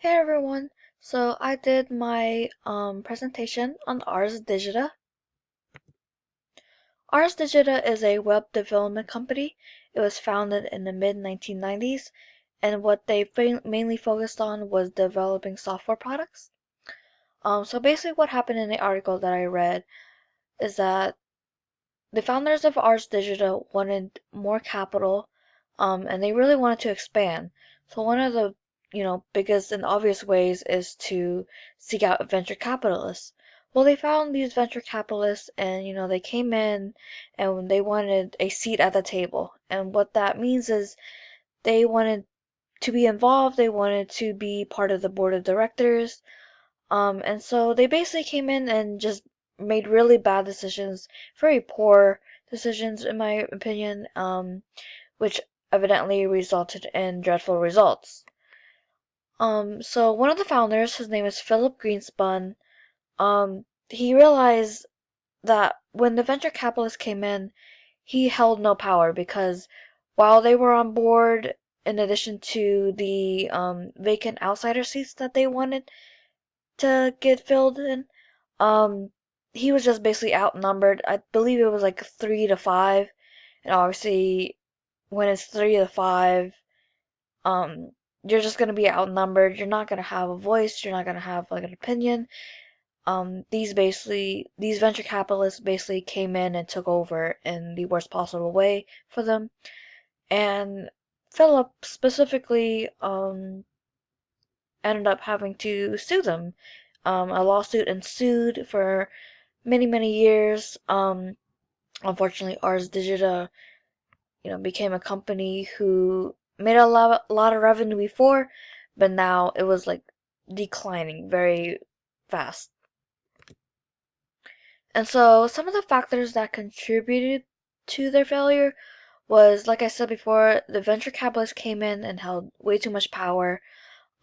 Hey everyone! So I did my presentation on arsdigita. Arsdigita is a web development company. It was founded in the mid 1990s, and what they mainly focused on was developing software products. So basically, what happened in the article that I read is that the founders of Ars Digital wanted more capital, and they really wanted to expand. So one of the, biggest and obvious ways is to seek out venture capitalists. Well, they found these venture capitalists, and they came in, and they wanted a seat at the table. And what that means is they wanted to be involved. They wanted to be part of the board of directors. And so they basically came in and just made really bad decisions, very poor decisions in my opinion, which evidently resulted in dreadful results. So one of the founders, his name is Philip Greenspun, he realized that when the venture capitalists came in, he held no power because while they were on board, in addition to the vacant outsider seats that they wanted to get filled in, Um, he was just basically outnumbered. I believe it was like 3-5, and obviously, when it's 3-5, um, you're just gonna be outnumbered. You're not gonna have a voice. You're not gonna have like an opinion. These venture capitalists basically came in and took over in the worst possible way for them. And Philip specifically, ended up having to sue them. A lawsuit ensued for many, many years. Unfortunately, Ars Digita, became a company who made a lot of revenue before, but now it was like declining very fast. And so some of the factors that contributed to their failure was, like I said before, the venture capitalists came in and held way too much power.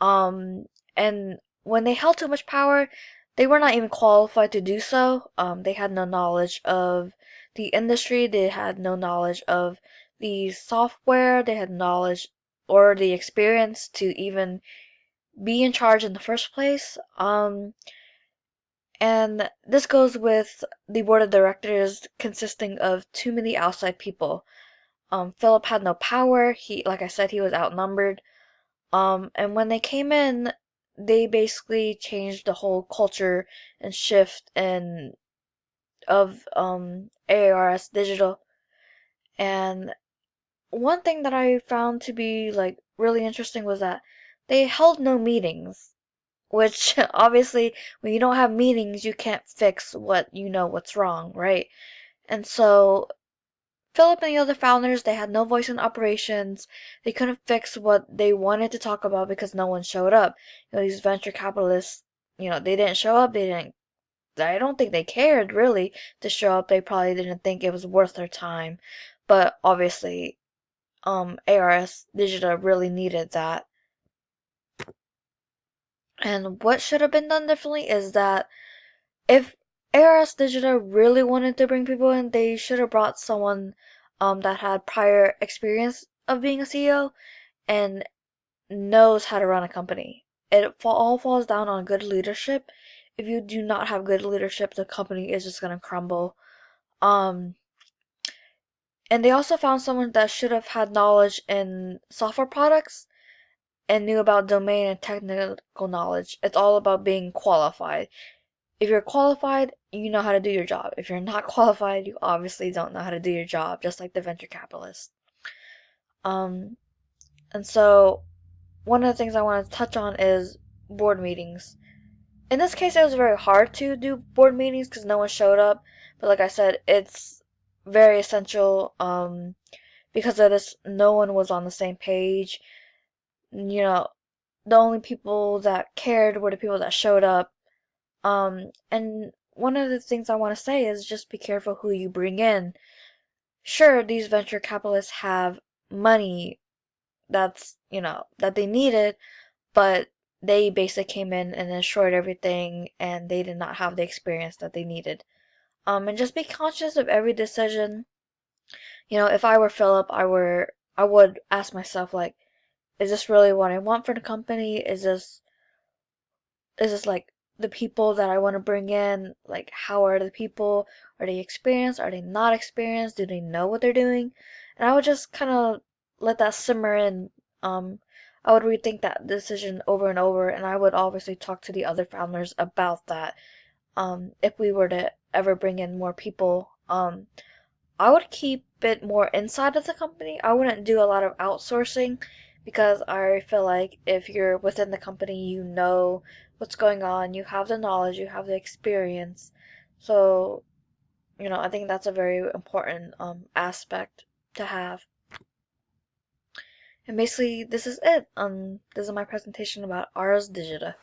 Um, and when they held too much power, they were not even qualified to do so. They had no knowledge of the industry, they had no knowledge of the software, they had knowledge or the experience to even be in charge in the first place. And this goes with the board of directors consisting of too many outside people. Philip had no power. Like I said, he was outnumbered. And when they came in, they basically changed the whole culture and shift and of ARS Digital. And one thing that I found to be like really interesting was that they held no meetings, which obviously when you don't have meetings, you can't fix what's wrong, right? And so Philip and the other founders, they had no voice in operations. They couldn't fix what they wanted to talk about because no one showed up. These venture capitalists, they didn't show up. I don't think they cared really to show up. They probably didn't think it was worth their time. But obviously, ARS Digital really needed that. And what should have been done differently is that if ARS Digital really wanted to bring people in, they should have brought someone that had prior experience of being a CEO and knows how to run a company. All falls down on good leadership. If you do not have good leadership, the company is just gonna crumble. Um, and they also found someone that should have had knowledge in software products and knew about domain and technical knowledge. It's all about being qualified. If you're qualified, you know how to do your job. If you're not qualified, you obviously don't know how to do your job, just like the venture capitalist. Um, and so one of the things I want to touch on is board meetings. In this case, it was very hard to do board meetings because no one showed up. But like I said, it's very essential. Because of this, no one was on the same page. You know, the only people that cared were the people that showed up. And one of the things I want to say is just be careful who you bring in. Sure, these venture capitalists have money that they needed, but they basically came in and destroyed everything and they did not have the experience that they needed. And just be conscious of every decision. If I were Philip, I would ask myself like, is this really what I want for the company? Is this is this like the people that I want to bring in, like how are the people? Are they experienced? Are they not experienced? Do they know what they're doing? And I would just kind of let that simmer in. I would rethink that decision over and over, and I would obviously talk to the other founders about that. If we were to ever bring in more people, I would keep it more inside of the company. I wouldn't do a lot of outsourcing because I feel like if you're within the company, you know what's going on, you have the knowledge, you have the experience. So, I think that's a very important aspect to have. And basically, this is it. This is my presentation about Ars Digita.